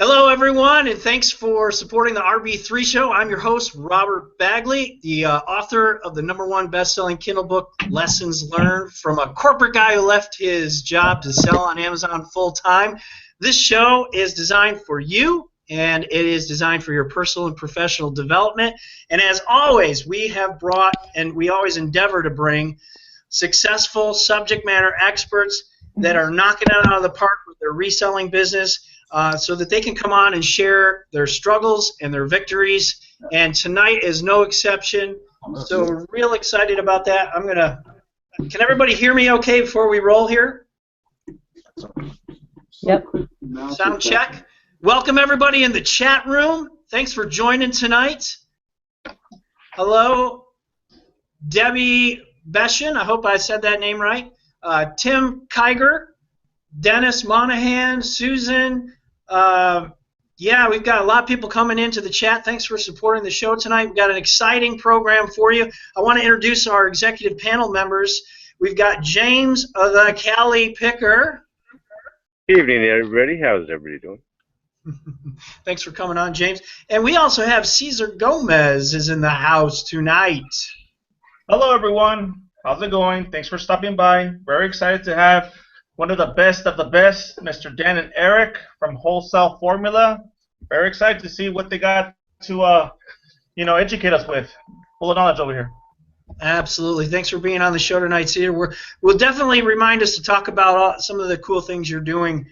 Hello, everyone, and thanks for supporting the RB3 show. I'm your host, Robert Bagley, the author of the #1 best-selling Kindle book, Lessons Learned from a Corporate Guy Who Left His Job to Sell on Amazon Full-Time. This show is designed for you, and it is designed for your personal and professional development. And as always, we have brought, and we always endeavor to bring, successful subject matter experts that are knocking it out of the park with their reselling business, so that they can come on and share their struggles and their victories. And tonight is no exception. So we're real excited about that. Can everybody hear me okay before we roll here? Yep. Sound check. Welcome everybody in the chat room. Thanks for joining tonight. Hello, Debbie Beshin. I hope I said that name right. Tim Kiger, Dennis Monahan, Susan. Yeah, we've got a lot of people coming into the chat. Thanks for supporting the show tonight. We've got an exciting program for you. I want to introduce our executive panel members. We've got James the Cali Picker. Good evening, everybody. How's everybody doing? Thanks for coming on, James. And we also have Cesar Gomez is in the house tonight. Hello, everyone. How's it going? Thanks for stopping by. Very excited to have one of the best, Mr. Dan and Eric from Wholesale Formula. Very excited to see what they got to, educate us with. Full of knowledge over here. Absolutely. Thanks for being on the show tonight, Cedar. We'll definitely remind us to talk about some of the cool things you're doing,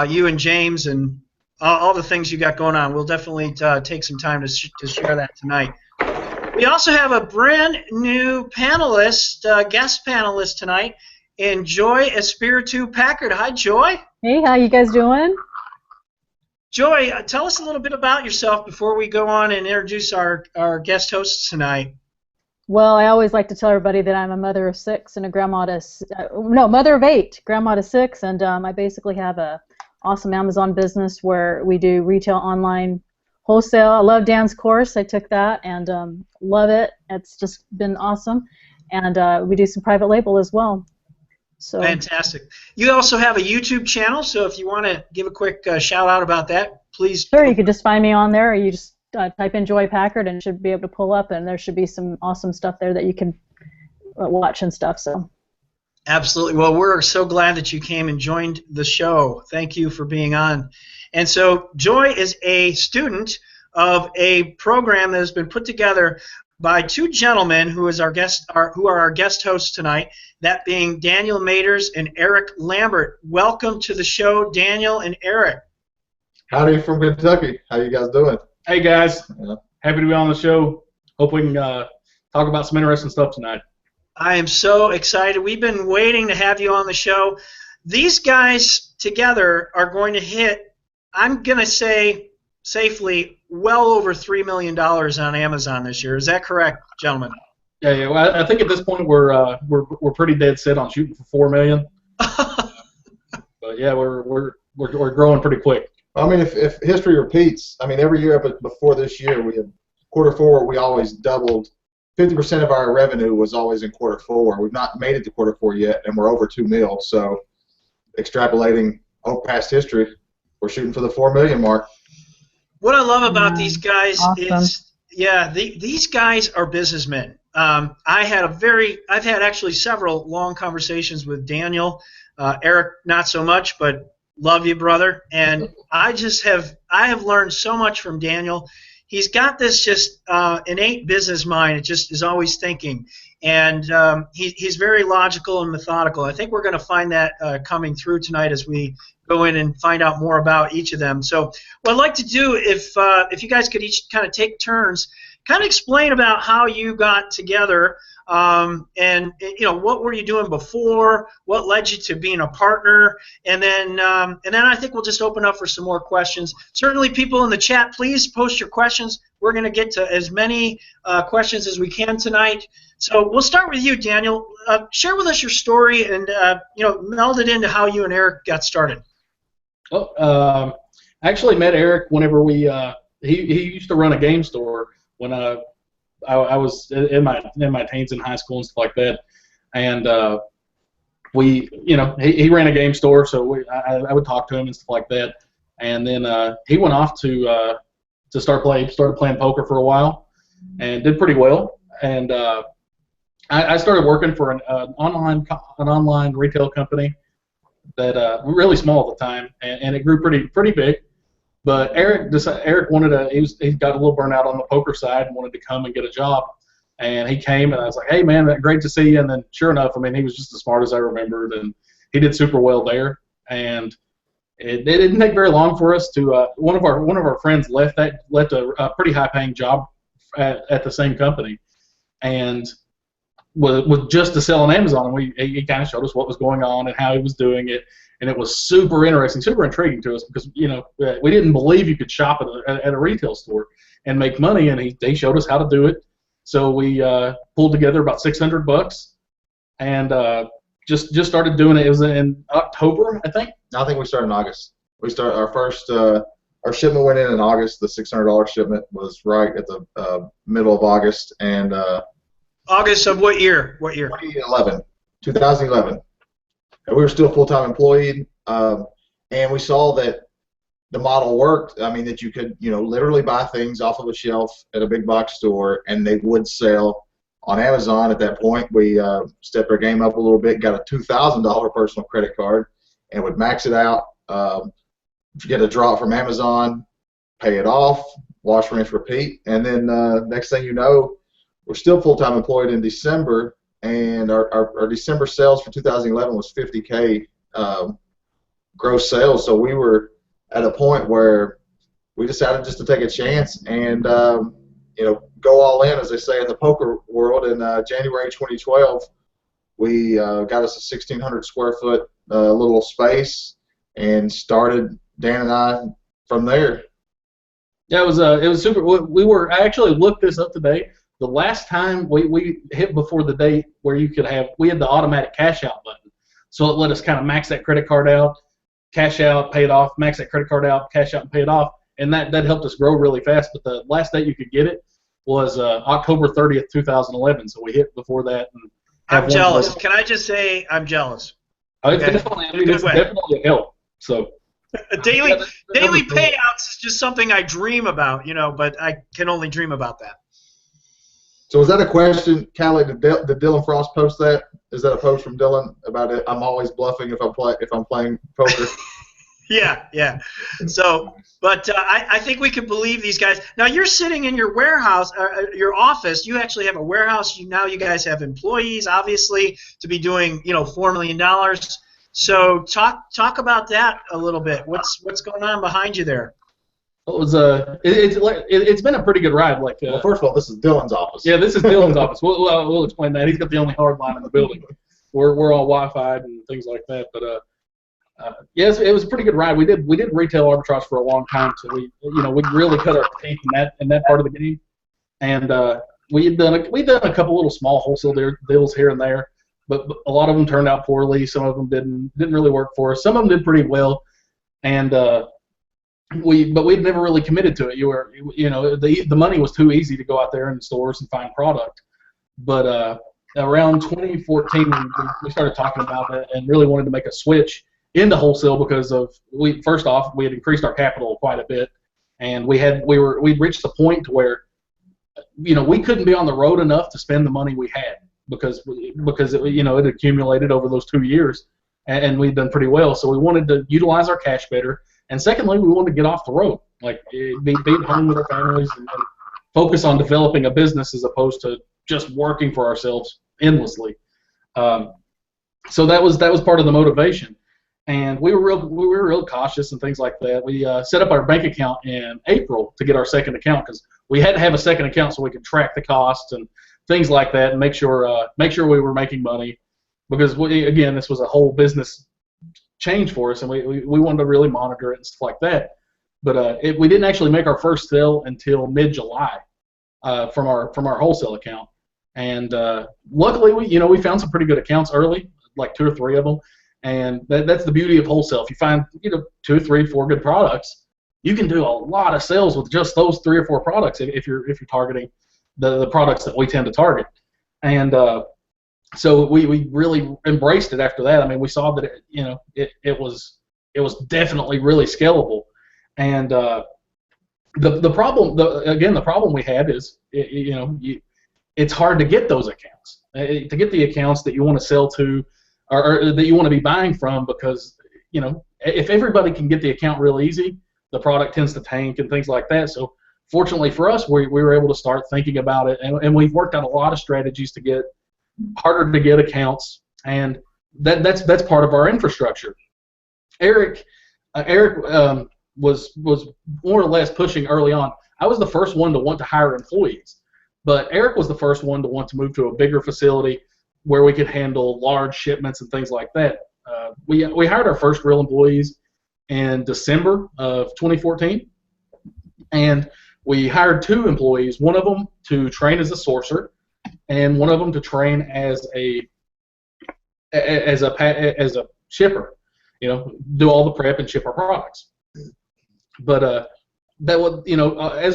you and James, and all the things you got going on. We'll definitely take some time to share that tonight. We also have a brand new panelist, guest panelist tonight, and Joy Espiritu Packard. Hi, Joy. Hey, how you guys doing? Joy, tell us a little bit about yourself before we go on and introduce our guest hosts tonight. Well, I always like to tell everybody that I'm a mother of 6 and a mother of 8, grandma to 6, and I basically have a awesome Amazon business where we do retail, online, wholesale. I love Dan's course. I took that and love it. It's just been awesome, and we do some private label as well. So. Fantastic. You also have a YouTube channel, so if you want to give a quick shout out about that, please. Sure, you can just find me on there, or you just type in Joy Packard and it should be able to pull up, and there should be some awesome stuff there that you can watch and stuff. So. Absolutely. Well, we're so glad that you came and joined the show. Thank you for being on. And so Joy is a student of a program that has been put together by two gentlemen who are our guest hosts tonight, that being Daniel Meadors and Eric Lambert. Welcome to the show, Daniel and Eric. Howdy from Kentucky. How you guys doing? Hey guys, happy to be on the show. Hope we can talk about some interesting stuff tonight. I am so excited. We've been waiting to have you on the show. These guys together are going to hit, I'm going to say safely, well over $3 million on Amazon this year. Is that correct, gentlemen? Yeah. Well, I think at this point we're pretty dead set on shooting for $4 million. But yeah, we're growing pretty quick. I mean, if history repeats, I mean, every year before this year, we had Q4. We always doubled. 50% of our revenue was always in Q4. We've not made it to Q4 yet, and we're over $2 million. So, extrapolating past history, we're shooting for the $4 million mark. What I love about these guys awesome. these guys are businessmen. I've had actually several long conversations with Daniel, Eric not so much, but love you, brother. And I have learned so much from Daniel. He's got this just innate business mind. It just is always thinking, and he's very logical and methodical. I think we're going to find that coming through tonight as we go in and find out more about each of them. So what I'd like to do, if you guys could each kind of take turns, kind of explain about how you got together, and what were you doing before, what led you to being a partner, and then I think we'll just open up for some more questions. Certainly, people in the chat, please post your questions. We're going to get to as many questions as we can tonight. So we'll start with you, Daniel. Share with us your story and meld it into how you and Eric got started. Well, I actually met Eric whenever he used to run a game store when I was in my teens in high school and stuff like that, and he ran a game store, so I would talk to him and stuff like that. and then he went off to started playing poker for a while, and did pretty well. And I started working for an online retail company that really small at the time, and it grew pretty big. But Eric wanted he got a little burnout on the poker side and wanted to come and get a job. And he came, and I was like, "Hey, man, great to see you." And then, sure enough, I mean, he was just as smart as I remembered, and he did super well there. And it didn't take very long for us to one of our friends left a pretty high-paying job at the same company, and was just to sell on Amazon. And he kind of showed us what was going on and how he was doing it. And it was super interesting, super intriguing to us because, we didn't believe you could shop at a retail store and make money, and he showed us how to do it. So we pulled together about $600 and just started doing it. It was in October, I think. I think we started in August. We started our first our shipment went in August. The $600 shipment was right at the middle of August, and August of what year? 2011. And we were still full-time employed, and we saw that the model worked. I mean, that you could, literally buy things off of a shelf at a big box store, and they would sell on Amazon. At that point, we stepped our game up a little bit, got a $2,000 personal credit card, and would max it out, get a drop from Amazon, pay it off, wash, rinse, repeat, and then next thing you know, we're still full-time employed in December. And our December sales for 2011 was $50K gross sales. So we were at a point where we decided just to take a chance and go all in, as they say in the poker world. In January 2012, we got us a 1,600 square foot little space and started, Dan and I, from there. Yeah, it was super. I actually looked this up today. The last time we hit before the date where we had the automatic cash out button. So it let us kind of max that credit card out, cash out, pay it off, max that credit card out, cash out, and pay it off. And that helped us grow really fast. But the last date you could get it was October 30th, 2011. So we hit before that. And I'm jealous. Can I just say I'm jealous? It's definitely a help. So daily payouts is just something I dream about, but I can only dream about that. So is that a question, Callie? Did Dylan Frost post that? Is that a post from Dylan about it? I'm always bluffing if I'm playing poker. Yeah. So, but I think we can believe these guys. Now you're sitting in your warehouse, your office. You actually have a warehouse. Now you guys have employees, obviously, to be doing $4 million. So talk about that a little bit. What's going on behind you there? It's been a pretty good ride. Well, first of all, this is Dylan's office. Yeah, this is Dylan's office. We'll explain that. He's got the only hard line in the building. We're all Wi-Fi and things like that. But yes, it was a pretty good ride. We did retail arbitrage for a long time, so we really cut our teeth in that part of the game. And we'd done a couple little small wholesale deals here and there, but a lot of them turned out poorly. Some of them didn't really work for us. Some of them did pretty well, and we'd never really committed to it. The money was too easy to go out there in the stores and find product. But around 2014, we started talking about it and really wanted to make a switch into wholesale because first off, we had increased our capital quite a bit, and we'd reached the point to where we couldn't be on the road enough to spend the money we had because it accumulated over those 2 years, and we'd done pretty well. So we wanted to utilize our cash better. And secondly, we wanted to get off the road, be at home with our families and focus on developing a business as opposed to just working for ourselves endlessly. So that was part of the motivation, and we were real cautious and things like that. We set up our bank account in April to get our second account because we had to have a second account so we could track the costs and things like that and make sure we were making money because this was a whole business change for us, and we wanted to really monitor it and stuff like that. But we didn't actually make our first sale until mid-July from our wholesale account. And luckily, we found some pretty good accounts early, like 2 or 3 of them. And that's the beauty of wholesale. If you find 2, 3, 4 good products, you can do a lot of sales with just those 3 or 4 products if you're targeting the products that we tend to target. And so we really embraced it after that. I mean, we saw that it was definitely really scalable, And the problem we had is, it's hard to get those accounts, to get the accounts that you want to sell to, or that you want to be buying from, because if everybody can get the account real easy, the product tends to tank and things like that. So fortunately for us, we were able to start thinking about it, and we've worked out a lot of strategies to get harder to get accounts, and that's part of our infrastructure. Eric was more or less pushing early on. I was the first one to want to hire employees, but Eric was the first one to want to move to a bigger facility where we could handle large shipments and things like that. We hired our first real employees in December of 2014, and we hired 2 employees, one of them to train as a sourcer, and one of them to train as a shipper. Do all the prep and ship our products. But that was,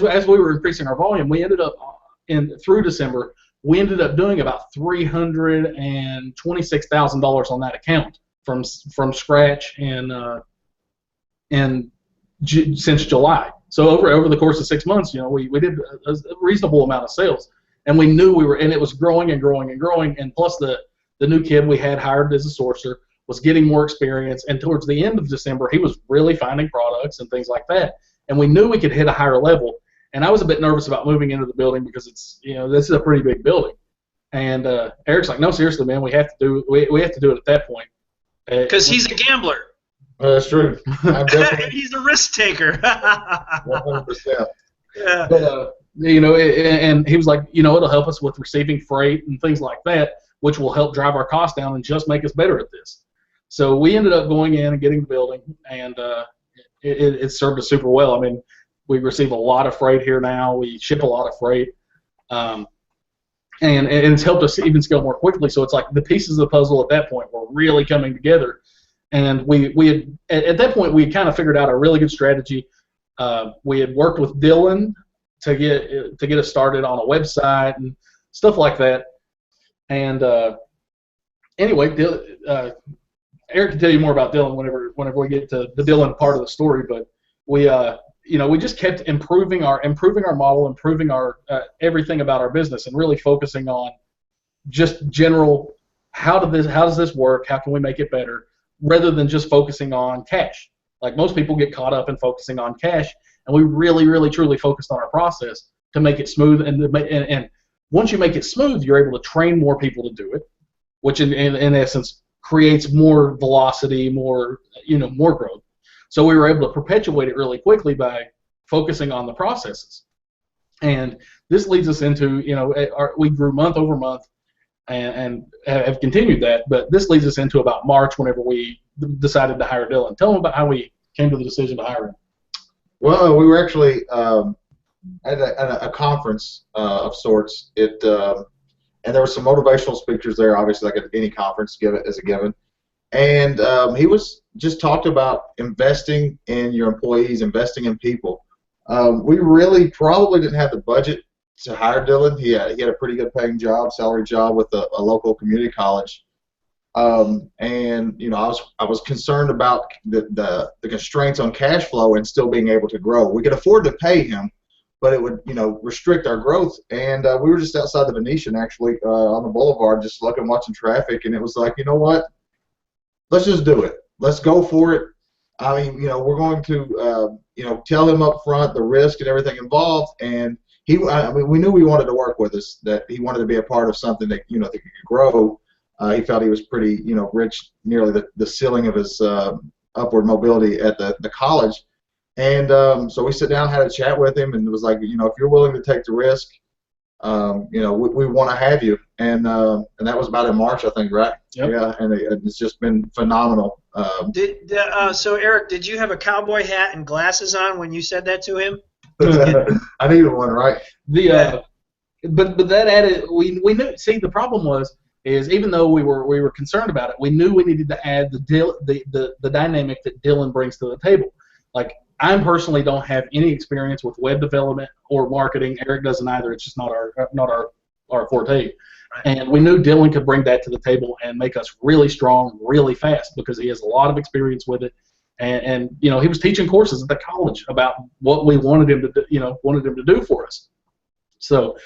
as we were increasing our volume, we ended up through December, we ended up doing about $326,000 on that account from scratch since July. So over the course of 6 months, we did a reasonable amount of sales, and we knew and it was growing and growing and growing. And plus the new kid we had hired as a sourcer was getting more experience, and towards the end of December, he was really finding products and things like that. And we knew we could hit a higher level. And I was a bit nervous about moving into the building because it's, this is a pretty big building. And Eric's like, no, seriously, man, we have to do it at that point. Because he's a gambler. That's true. I'm definitely He's a risk taker. 100%. Yeah. But and he was like, it'll help us with receiving freight and things like that, which will help drive our costs down and just make us better at this. So we ended up going in and getting the building, and it served us super well. I mean, we receive a lot of freight here now. We ship a lot of freight, and it's helped us even scale more quickly. So it's like the pieces of the puzzle at that point were really coming together. And we had, at that point, we had kind of figured out a really good strategy. We had worked with Dylan to get us started on a website and stuff like that. And anyway, Eric can tell you more about Dylan whenever we get to the Dylan part of the story. But we just kept improving our model, improving our everything about our business, and really focusing on just general how does this work? How can we make it better? Rather than just focusing on cash. Like most people get caught up in focusing on cash, and we really, really, truly focused on our process to make it smooth. And once you make it smooth, you're able to train more people to do it, which in essence creates more velocity, more growth. So we were able to perpetuate it really quickly by focusing on the processes. And this leads us into, we grew month over month and have continued that. But this leads us into about March whenever we decided to hire Dylan. Tell them about how we came to the decision to hire him. Well, we were actually at a conference of sorts. And there were some motivational speakers there, obviously, like at any conference, give it as a given. And he was just talked about investing in your employees, investing in people. We really probably didn't have the budget to hire Dylan. He had a pretty good paying job, salary job with a local community college. And I was concerned about the constraints on cash flow and still being able to grow. We could afford to pay him, but it would restrict our growth. And we were just outside the Venetian, actually, on the boulevard, just looking, watching traffic, and it was like, you know what? Let's just do it. Let's go for it. I mean, we're going to tell him up front the risk and everything involved, and we knew he wanted to work with us, that he wanted to be a part of something that that could grow. He felt he was pretty rich, nearly the ceiling of his upward mobility at the college. And so we sat down, had a chat with him, and it was like, if you're willing to take the risk, we want to have you. And that was about in March, I think, right? Yep. Yeah, and it's just been phenomenal. So Eric, did you have a cowboy hat and glasses on when you said that to him? I needed one, right? But that added, we knew. See, the problem is even though we were concerned about it, we knew we needed to add the dynamic that Dylan brings to the table. Like, I personally don't have any experience with web development or marketing. Eric doesn't either. It's just not our forte. And we knew Dylan could bring that to the table and make us really strong, really fast, because he has a lot of experience with it. and you know, he was teaching courses at the college about what we wanted him to do, you know, do for us. So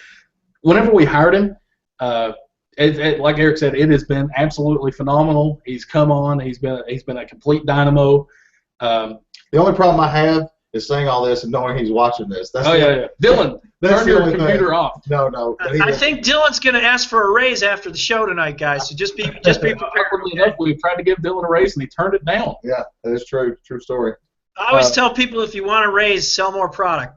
whenever we hired him, like Eric said, it has been absolutely phenomenal. He's come on. He's been a complete dynamo. The only problem I have is saying all this and knowing he's watching this. That's Dylan, that's turn the your only computer thing. off. No. I think Dylan's going to ask for a raise after the show tonight, guys. So just be prepared. Enough, we tried to give Dylan a raise and he turned it down. Yeah, that is true. True story. I always tell people, if you want a raise, sell more product.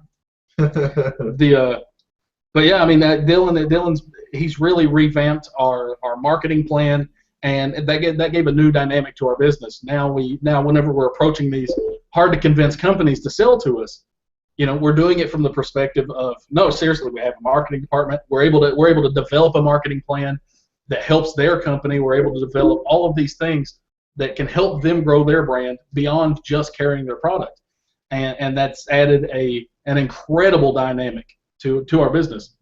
But yeah, I mean, Dylan's he's really revamped our marketing plan, and that gave a new dynamic to our business. Now whenever we're approaching these hard to convince companies to sell to us, you know, we're doing it from the perspective of, no, seriously, we have a marketing department. We're able to develop a marketing plan that helps their company. We're able to develop all of these things that can help them grow their brand beyond just carrying their product, and that's added an incredible dynamic to our business.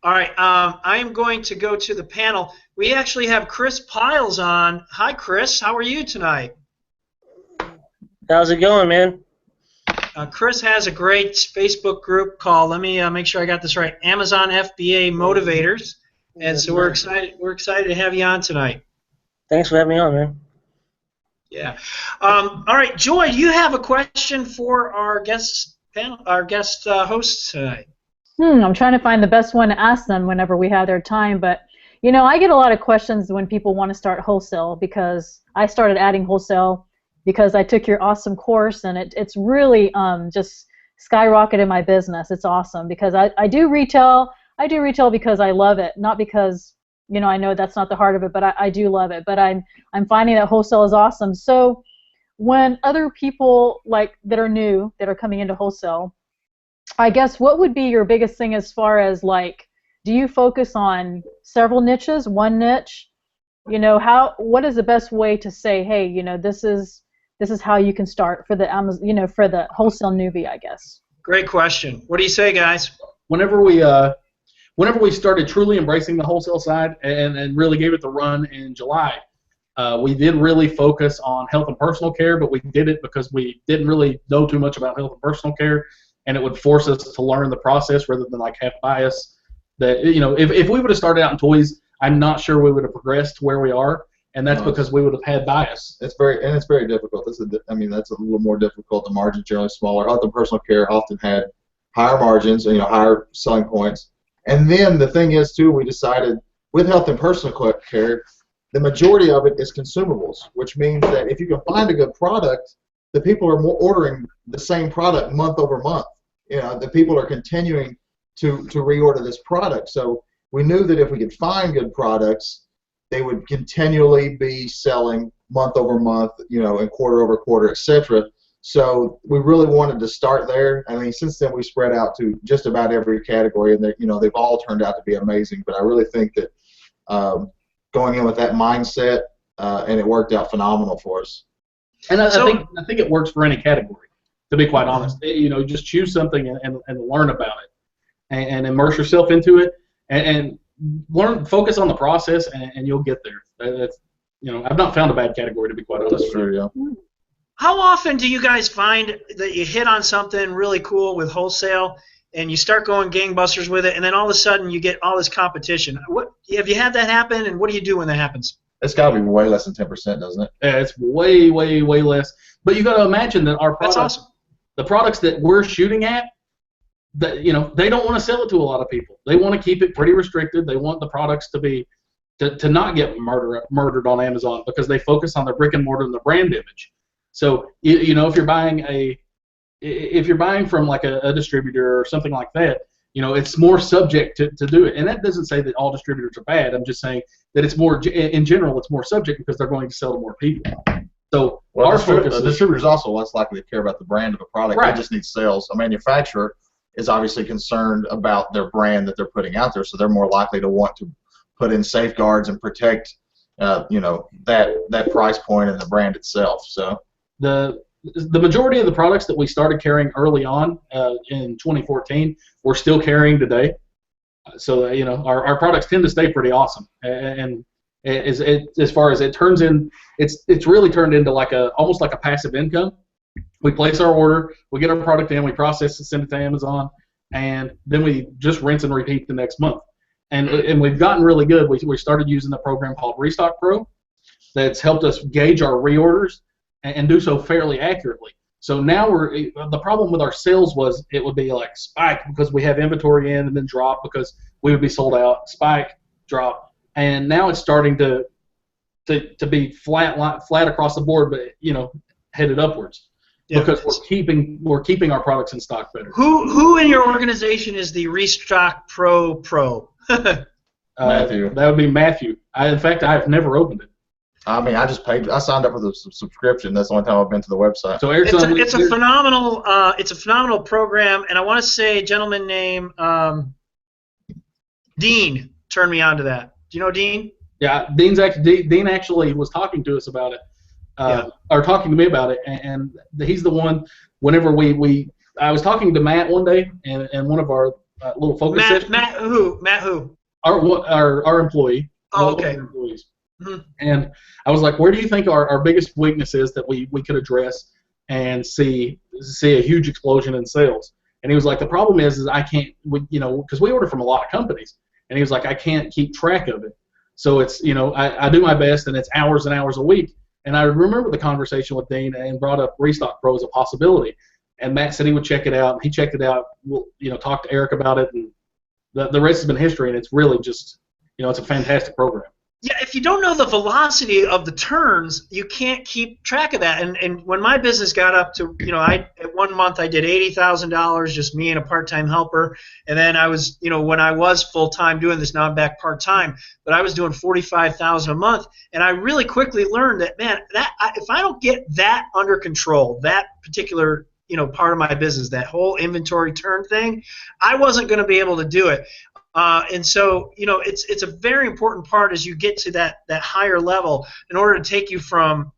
All right, I am going to go to the panel. We actually have Chris Piles on. Hi, Chris. How are you tonight? How's it going, man? Chris has a great Facebook group called, let me make sure I got this right, Amazon FBA Motivators, and so we're excited to have you on tonight. Thanks for having me on, man. Yeah. All right, Joy, you have a question for our guest hosts tonight. I'm trying to find the best one to ask them whenever we have their time, but you know, I get a lot of questions when people want to start wholesale, because I started adding wholesale because I took your awesome course, and it's really just skyrocketed my business. It's awesome because I do retail. I do retail because I love it, not because, you know, I know that's not the heart of it, but I do love it. But I'm finding that wholesale is awesome. So when other people that are new, that are coming into wholesale, I guess what would be your biggest thing as far as do you focus on several niches, one niche? You know, what is the best way to say, hey, you know, this is how you can start for the Amazon, you know, for the wholesale newbie, I guess. Great question. What do you say, guys? Whenever we started truly embracing the wholesale side and really gave it the run in July, we did really focus on health and personal care, but we did it because we didn't really know too much about health and personal care, and it would force us to learn the process rather than have bias. That, you know, if we would have started out in toys, I'm not sure we would have progressed to where we are, and that's because we would have had bias. It's very difficult. That's a little more difficult. The margins generally smaller. Health and personal care often had higher margins, you know, higher selling points. And then the thing is too, we decided with health and personal care, the majority of it is consumables, which means that if you can find a good product, the people are more ordering the same product month over month. You know, the people are continuing to reorder this product. So we knew that if we could find good products, they would continually be selling month over month, you know, and quarter over quarter, etc. So we really wanted to start there. I mean, since then we spread out to just about every category, and you know, they've all turned out to be amazing. But I really think that going in with that mindset, and it worked out phenomenal for us. And I think it works for any category, to be quite honest. You know, just choose something and learn about it, and immerse yourself into it, and focus on the process, and you'll get there. That's, you know, I've not found a bad category, to be quite honest. Sure, yeah. How often do you guys find that you hit on something really cool with wholesale and you start going gangbusters with it, and then all of a sudden you get all this competition? What have you had that happen, and what do you do when that happens? It's got to be way less than 10%, doesn't it? Yeah, it's way, way, way less. But you got to imagine that our products, that's awesome. The products that we're shooting at, that, you know, they don't want to sell it to a lot of people. They want to keep it pretty restricted. They want the products to not get murdered on Amazon, because they focus on their brick and mortar and the brand image. So you know, if you're buying from like a distributor or something like that, you know, it's more subject to do it. And that doesn't say that all distributors are bad. I'm just saying that it's more, in general, it's more subject because they're going to sell to more people. So our focus is, the distributor's also less likely to care about the brand of a product. Right. They just need sales. A manufacturer is obviously concerned about their brand that they're putting out there, so they're more likely to want to put in safeguards and protect, you know, that price point and the brand itself. So the majority of the products that we started carrying early on in 2014, we're still carrying today. So you know, our products tend to stay pretty awesome, and As far as it turns in, it's really turned into almost like a passive income. We place our order, we get our product in, we process it, send it to Amazon, and then we just rinse and repeat the next month. And we've gotten really good. We started using a program called Restock Pro that's helped us gauge our reorders and do so fairly accurately. So now the problem with our sales was it would be like spike because we have inventory in, and then drop because we would be sold out, spike, drop. And now it's starting to be flat across the board, but headed upwards. Yeah. Because we're keeping our products in stock better. Who in your organization is the Restock Pro? Matthew. That would be Matthew. In fact, I've never opened it. I mean, I just paid. I signed up for the subscription. That's the only time I've been to the website. So it's a phenomenal program, and I want to say a gentleman named Dean turned me on to that. Do you know Dean? Yeah, Dean actually was talking to us about it. Or talking to me about it, and he's the one. Whenever I was talking to Matt one day, and one of our little focus sessions. Matt who? Our employee. Oh, okay. Employees. Mm-hmm. And I was like, where do you think our biggest weakness is that we could address and see a huge explosion in sales? And he was like, the problem is I can't, because we order from a lot of companies, and he was like, I can't keep track of it. So it's, I do my best, and it's hours and hours a week. And I remember the conversation with Dean and brought up Restock Pro as a possibility. And Matt said he would check it out. And he checked it out. We'll, talk to Eric about it, and the rest has been history. And it's really just, it's a fantastic program. Yeah, if you don't know the velocity of the turns, you can't keep track of that. And when my business got up to, at 1 month I did $80,000, just me and a part-time helper. And then I was, when I was full-time doing this, now I'm back part-time, but I was doing $45,000 a month. And I really quickly learned that, man, if I don't get that under control, that particular part of my business, that whole inventory turn thing, I wasn't going to be able to do it. And so, it's a very important part as you get to that higher level in order to take you from,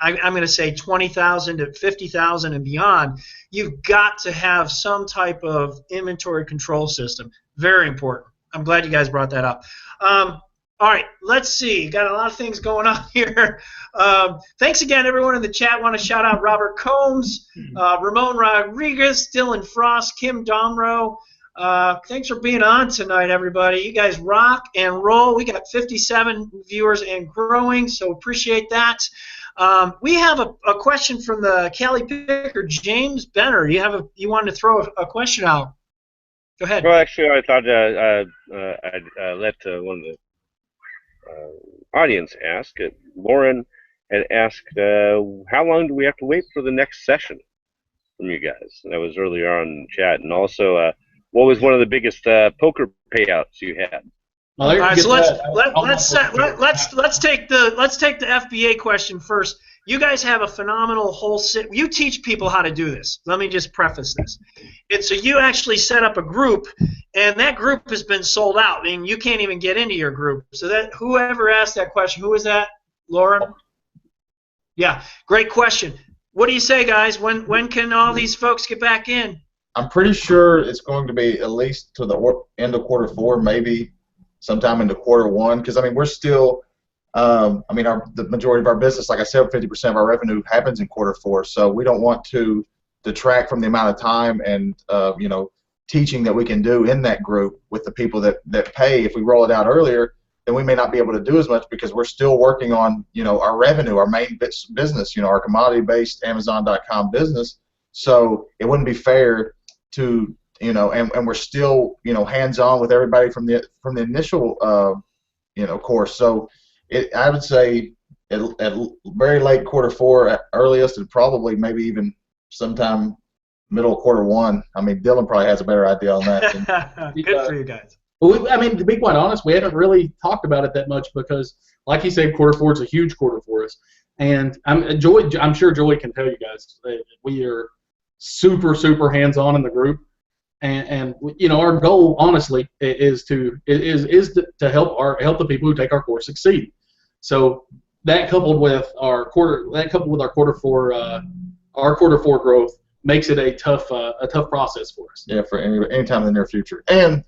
I'm going to say 20,000 to 50,000 and beyond. You've got to have some type of inventory control system. Very important. I'm glad you guys brought that up. All right, let's see. Got a lot of things going on here. Thanks again, everyone in the chat. Want to shout out Robert Combs, Ramon Rodriguez, Dylan Frost, Kim Domro. Thanks for being on tonight, everybody. You guys rock and roll. We got 57 viewers and growing, so appreciate that. We have a question from the Cali Picker, James Benner. You wanted to throw a question out. Go ahead. Well, actually, I thought I'd let one of the audience ask. Lauren had asked, how long do we have to wait for the next session from you guys? That was earlier on in the chat. And also, what was one of the biggest poker payouts you had? All right, so let's take the FBA question first. You guys have a phenomenal whole set. You teach people how to do this. Let me just preface this. And so you actually set up a group, and that group has been sold out. I mean, you can't even get into your group. So that whoever asked that question, who was that? Lauren? Yeah, great question. What do you say, guys? When can all these folks get back in? I'm pretty sure it's going to be at least to the end of Q4, maybe sometime into Q1, because we're still, the majority of our business, like I said, 50% of our revenue happens in Q4, so we don't want to detract from the amount of time and teaching that we can do in that group with the people that pay. If we roll it out earlier, then we may not be able to do as much because we're still working on our revenue, our main business, our commodity-based Amazon.com business. So it wouldn't be fair to and we're still hands-on with everybody from the initial course. So I would say at very late Q4 at earliest, and probably maybe even sometime middle of Q1. Dylan probably has a better idea on that. Good for you guys. Well, to be quite honest, we haven't really talked about it that much because, like you said, Q4 is a huge quarter for us. And I'm sure Joey can tell you guys that we are super, super hands-on in the group, and our goal, honestly, is to help the people who take our course succeed. So that coupled with our Q4 growth makes it a tough process for us. Yeah, for any time in the near future. And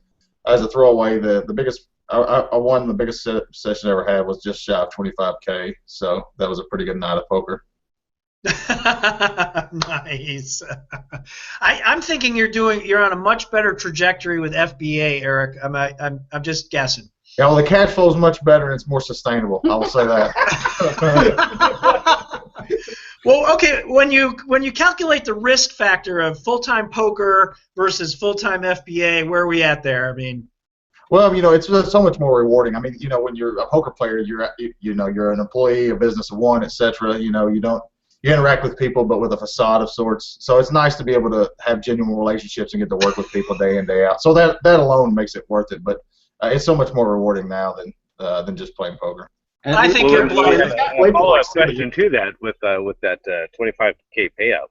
as a throwaway, the biggest I won the biggest session I ever had was just shy of 25K, so that was a pretty good night of poker. Nice. I'm thinking you're on a much better trajectory with FBA, Eric. I'm just guessing. Yeah, well, the cash flow is much better and it's more sustainable. I will say that. Well, okay. When you calculate the risk factor of full-time poker versus full-time FBA, where are we at there? I mean. Well, it's so much more rewarding. I mean, when you're a poker player, you're an employee, a business of one, etc. You interact with people, but with a facade of sorts. So it's nice to be able to have genuine relationships and get to work with people day in, day out. So that alone makes it worth it. But it's so much more rewarding now than just playing poker. And I think you're a follow-up question to that with that 25K payout.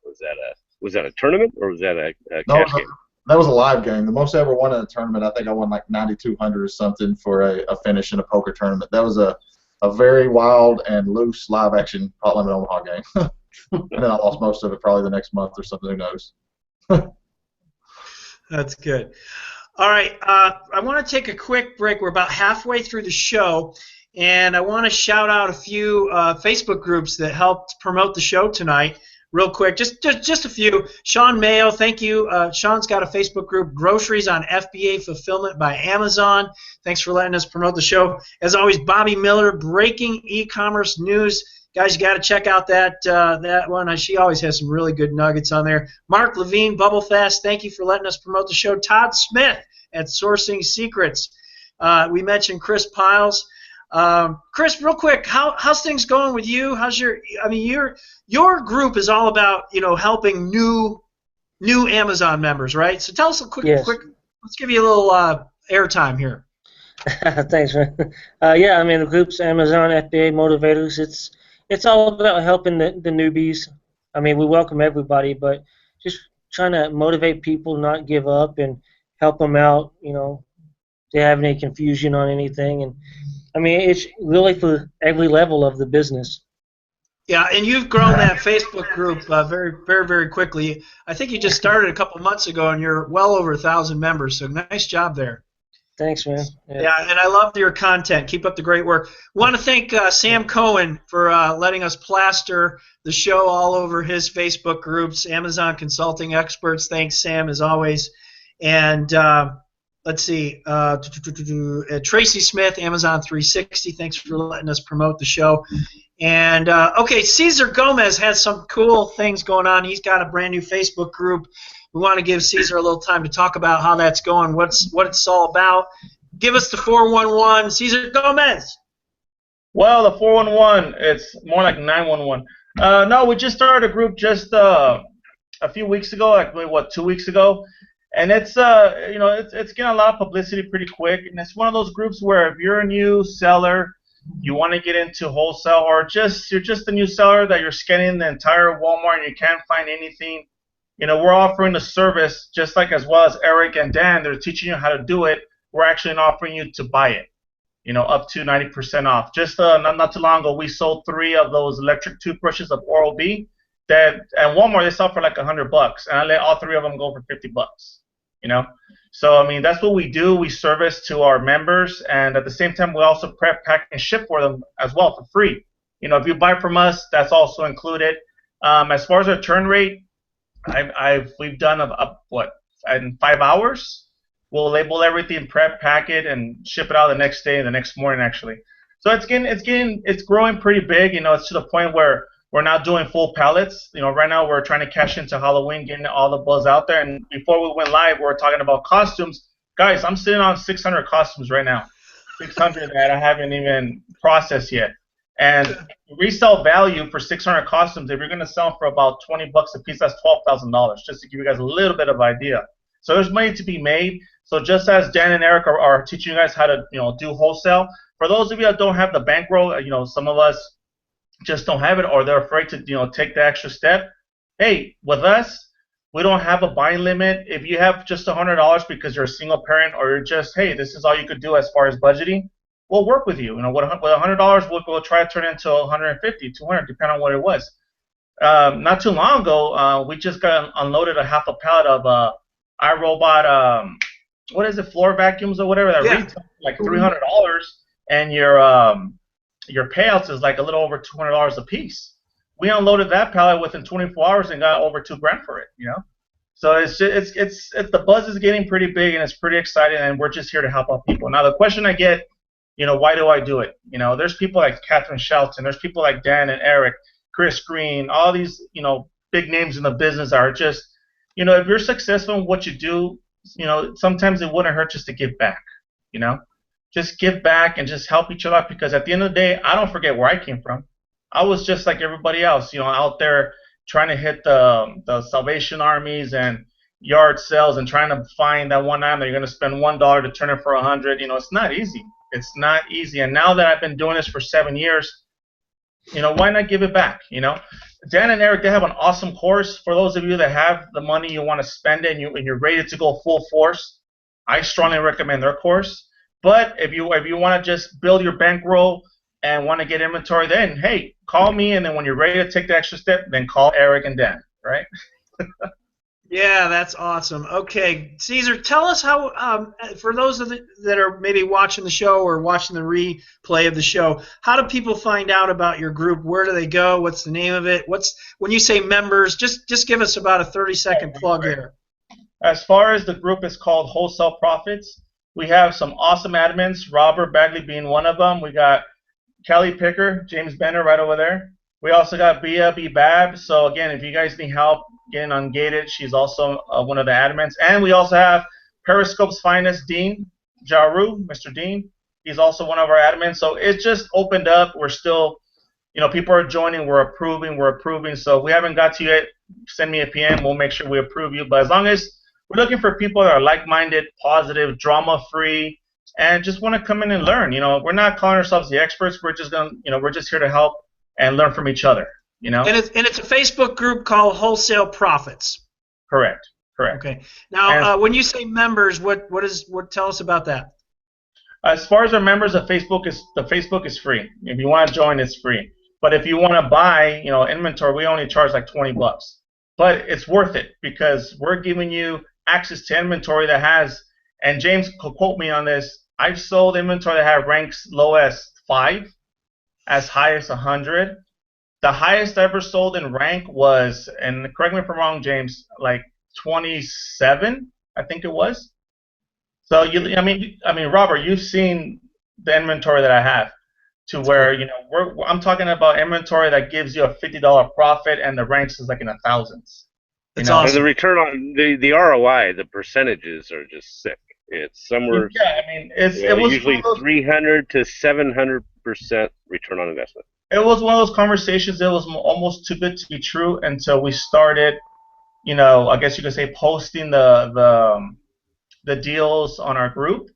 Was that a tournament or was that a cash game? That was a live game. The most I ever won in a tournament, I think I won like 9,200 or something for a finish in a poker tournament. That was a very wild and loose live action pot limit Omaha game. And then I lost most of it probably the next month or something. Who knows? That's good. All right. I want to take a quick break. We're about halfway through the show, and I want to shout out a few Facebook groups that helped promote the show tonight. Real quick, just a few. Sean Mayo, thank you. Sean's got a Facebook group, Groceries on FBA Fulfillment by Amazon. Thanks for letting us promote the show. As always, Bobby Miller, Breaking E-Commerce News. Guys, you got to check out that one. She always has some really good nuggets on there. Mark Levine, Bubble Fast, thank you for letting us promote the show. Todd Smith at Sourcing Secrets. We mentioned Chris Piles. Chris, real quick, how's things going with you? Your group is all about helping new Amazon members, right? So tell us a quick. Let's give you a little airtime here. Thanks, man. The group's Amazon FBA Motivators. It's all about helping the newbies. I mean, we welcome everybody, but just trying to motivate people, not give up, and help them out. If they have any confusion on anything, and I mean, it's really for every level of the business. Yeah, and you've grown that Facebook group very, very, very quickly. I think you just started a couple months ago, and you're well over 1,000 members. So nice job there. Thanks, man. Yeah, and I love your content. Keep up the great work. Want to thank Sam Cohen for letting us plaster the show all over his Facebook groups. Amazon Consulting Experts. Thanks, Sam, as always. And let's see, Tracy Smith, Amazon 360. Thanks for letting us promote the show. And okay, Cesar Gomez has some cool things going on. He's got a brand new Facebook group. We want to give Cesar a little time to talk about how that's going, what it's all about. Give us the 411, Cesar Gomez. Well, the 411, it's more like 911. No, we just started a group just a few weeks ago, like 2 weeks ago, and it's it's getting a lot of publicity pretty quick. And it's one of those groups where if you're a new seller, you want to get into wholesale, or you're just a new seller that you're scanning the entire Walmart and you can't find anything. We're offering the service just like as well as Eric and Dan. They're teaching you how to do it. We're actually offering you to buy it, up to 90% off. Just not too long ago, we sold 3 of those electric toothbrushes of Oral-B that at Walmart they sell for like $100, and I let all 3 of them go for $50. So I mean, that's what we do. We service to our members, and at the same time, we also prep, pack, and ship for them as well for free. If you buy from us, that's also included. As far as our turn rate, we've done in 5 hours. We'll label everything, prep, pack it, and ship it out the next day, the next morning actually. So it's growing pretty big. It's to the point where we're not doing full pallets. Right now we're trying to cash into Halloween, getting all the buzz out there. And before we went live, we were talking about costumes. Guys, I'm sitting on 600 costumes right now. 600 that I haven't even processed yet. And resale value for 600 costumes, if you're going to sell them for about $20 a piece, that's $12,000, just to give you guys a little bit of idea. So there's money to be made. So just as Dan and Eric are teaching you guys how to do wholesale, for those of you that don't have the bankroll, some of us just don't have it, or they're afraid to take the extra step. Hey, with us, we don't have a buying limit. If you have just $100 because you're a single parent, or you're just, hey, this is all you could do as far as budgeting, we'll work with you. With $100, we'll try to turn it into $150, $200, depending on what it was. Not too long ago, we just got unloaded a half a pallet of iRobot what is it, floor vacuums or whatever that retail like $300, and your payouts is like a little over $200 a piece. We unloaded that pallet within 24 hours and got over $2,000 for it. So it's the buzz is getting pretty big, and it's pretty exciting, and we're just here to help out people. Now the question I get, why do I do it? There's people like Catherine Shelton, there's people like Dan and Eric, Chris Green, all these big names in the business are just, if you're successful in what you do, sometimes it wouldn't hurt just to give back. Just give back and just help each other out, because at the end of the day, I don't forget where I came from. I was just like everybody else, out there trying to hit the Salvation Armies and yard sales and trying to find that one item that you're going to spend $1 to turn it for 100. It's not easy. It's not easy. And now that I've been doing this for 7 years, why not give it back? Dan and Eric, they have an awesome course. For those of you that have the money, you want to spend it, and you're ready to go full force, I strongly recommend their course. But if you want to just build your bankroll and want to get inventory, then hey, call me, and then when you're ready to take the extra step, then call Eric and Dan, right? Yeah, that's awesome. Okay, Caesar, tell us how, for those that are maybe watching the show or watching the replay of the show, how do people find out about your group? Where do they go? What's the name of it? When you say members, just give us about a 30-second plug here. As far as the group is called Wholesale Profits, we have some awesome admins, Robert Bagley being one of them. We got Kelly Picker, James Bender right over there. We also got Bia B. Bab. So again, if you guys need help getting ungated, she's also one of the admins. And we also have Periscope's finest, Dean Jaru, Mr. Dean. He's also one of our admins. So it just opened up. We're still, people are joining. We're approving. So we haven't got to you yet. Send me a PM. We'll make sure we approve you. But as long as we're looking for people that are like-minded, positive, drama-free, and just want to come in and learn. We're not calling ourselves the experts. We're just we're just here to help and learn from each other. And it's a Facebook group called Wholesale Profits. Correct. Okay. Now, when you say members, what tell us about that? As far as our members, the Facebook is free. If you want to join, it's free. But if you want to buy, inventory, we only charge like $20. But it's worth it, because we're giving you access to inventory that has, and James could quote me on this, I've sold inventory that have ranks low as 5, as high as 100. The highest I ever sold in rank was, and correct me if I'm wrong, James, like 27, I think it was. So I mean, Robert, you've seen the inventory that I have, to where I'm talking about inventory that gives you a $50 profit, and the ranks is like in the thousands. That's awesome. And the return on the ROI, the percentages are just sick. It's somewhere. Yeah, I mean, it was usually 300 to 700% return on investment. It was one of those conversations that was almost too good to be true until we started, I guess you could say, posting the deals on our group.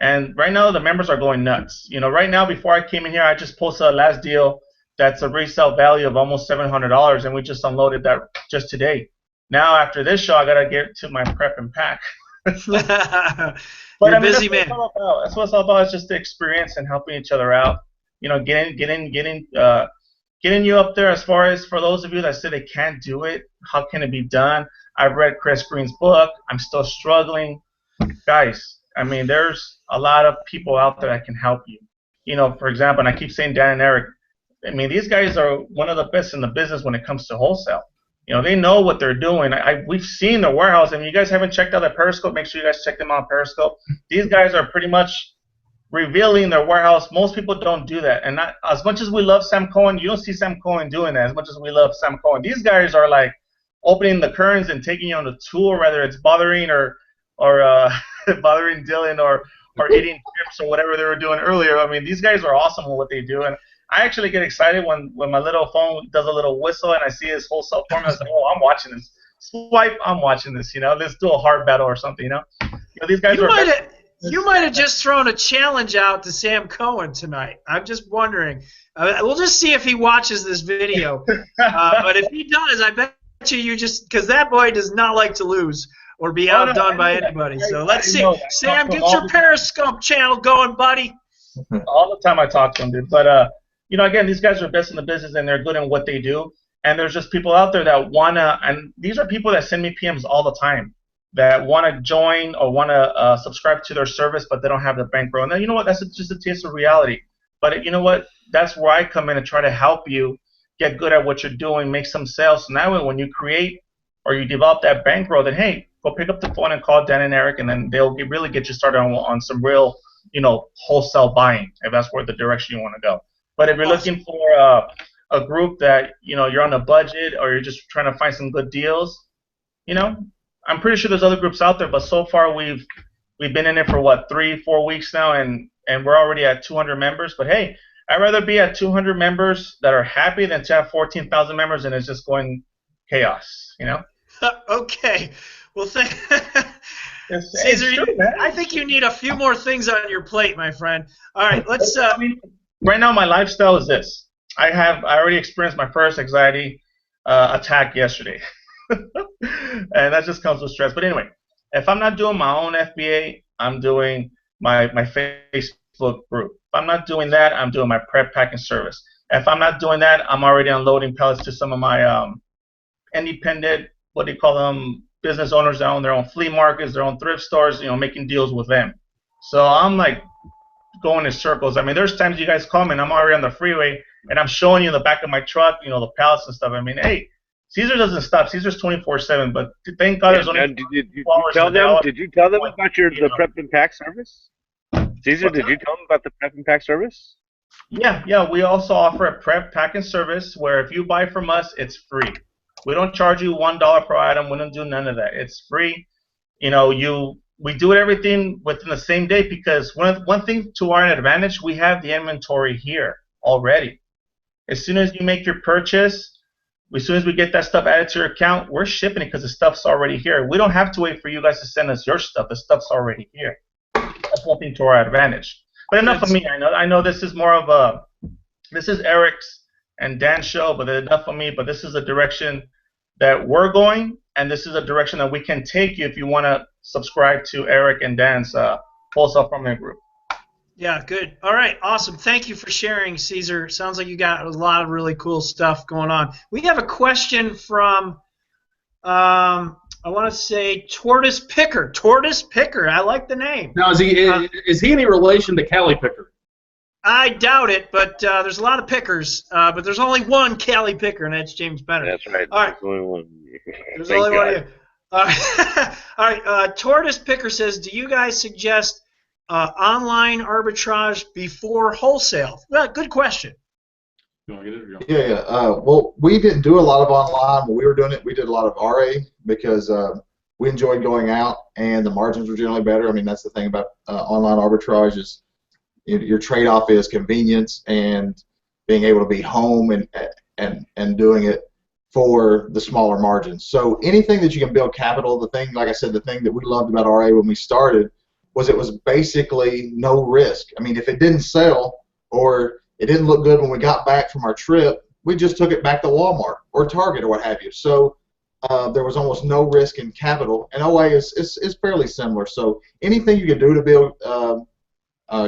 And right now the members are going nuts. Right now, before I came in here, I just posted a last deal that's a resale value of almost $700, and we just unloaded that just today. Now after this show, I gotta get to my prep and pack. You're a busy man. That's what it's all about. It's just the experience and helping each other out. Getting you up there. As far as for those of you that say they can't do it, how can it be done? I've read Chris Green's book. I'm still struggling, guys. I mean, there's a lot of people out there that can help you. For example, and I keep saying Dan and Eric. I mean, these guys are one of the best in the business when it comes to wholesale. They know what they're doing. We've seen the warehouse. I mean, you guys haven't checked out their Periscope. Make sure you guys check them out on Periscope. These guys are pretty much revealing their warehouse. Most people don't do that. And not, as much as we love Sam Cohen, you don't see Sam Cohen doing that as much as we love Sam Cohen. These guys are like opening the curtains and taking you on the tour, whether it's bothering or bothering Dylan or eating chips or whatever they were doing earlier. I mean, these guys are awesome at what they do. And I actually get excited when my little phone does a little whistle and I see his wholesale formula. I say, oh, I'm watching this. Swipe, I'm watching this. Let's do a hard battle or something. These guys You might have just thrown a challenge out to Sam Cohen tonight. I'm just wondering. We'll just see if he watches this video. But if he does, I bet you just, because that boy does not like to lose or be outdone by anybody. So let's see. Sam, get your Periscope channel going, buddy. All the time I talk to him, dude. But, again, these guys are best in the business and they're good in what they do. And there's just people out there that want to, and these are people that send me PMs all the time. that want to join or want to subscribe to their service, but they don't have the bankroll. Now, you know what? That's just a taste of reality. But you know what? That's where I come in and try to help you get good at what you're doing, make some sales. So now when you create or you develop that bankroll, then hey, go pick up the phone and call Dan and Eric, and then they'll really get you started on some real, wholesale buying, if that's where the direction you want to go. But if you're looking for a group that, you're on a budget or you're just trying to find some good deals, I'm pretty sure there's other groups out there, but so far we've been in it for what, 3-4 weeks now, and we're already at 200 members. But hey, I'd rather be at 200 members that are happy than to have 14,000 members and it's just going chaos, Okay. Well, It's Caesar, true, man. I think you need a few more things on your plate, my friend. All right, let's. Right now, my lifestyle is this. I already experienced my first anxiety attack yesterday, and that just comes with stress. But anyway, if I'm not doing my own FBA, I'm doing my Facebook group. If I'm not doing that, I'm doing my prep packing service. If I'm not doing that, I'm already unloading pellets to some of my independent, what do you call them, business owners that own their own flea markets, their own thrift stores, making deals with them. So I'm like going in circles. I mean, there's times you guys call me and I'm already on the freeway and I'm showing you in the back of my truck, the pallets and stuff. I mean, hey, Caesar doesn't stop. Caesar's 24/7, but thank God there's only did you tell them about the prep and pack service? Caesar, did you tell them about the prep and pack service? Yeah. We also offer a prep packing service where if you buy from us, it's free. We don't charge you $1 per item. We don't do none of that. It's free. We do everything within the same day because one thing to our advantage, we have the inventory here already. As soon as you make your purchase, as soon as we get that stuff added to your account, we're shipping it because the stuff's already here. We don't have to wait for you guys to send us your stuff. The stuff's already here. That's one thing to our advantage. But enough of me. I know this is more of this is Eric's and Dan's show, but enough of me. But this is a direction that we're going, and this is a direction that we can take you if you want to subscribe to Eric and Dan's wholesale farming group. Yeah, good. All right, awesome. Thank you for sharing, Caesar. Sounds like you got a lot of really cool stuff going on. We have a question from, I want to say Tortoise Picker. Tortoise Picker. I like the name. Now, is he any relation to Cali Picker? I doubt it, but there's a lot of pickers. But there's only one Cali Picker, and that's James Benner. That's right. All right. There's only one. There's only one here. All right. Tortoise Picker says, do you guys suggest online arbitrage before wholesale? Well, good question. You want to get it? Yeah. Well, we didn't do a lot of online. When we were doing it, we did a lot of RA because we enjoyed going out, and the margins were generally better. I mean, that's the thing about online arbitrage is your trade-off is convenience and being able to be home and doing it for the smaller margins. So anything that you can build capital, the thing, like I said, the thing that we loved about RA when we started was it was basically no risk. I mean, if it didn't sell or it didn't look good when we got back from our trip, we just took it back to Walmart or Target or what have you. So there was almost no risk in capital, and OA is fairly similar. So anything you can do to build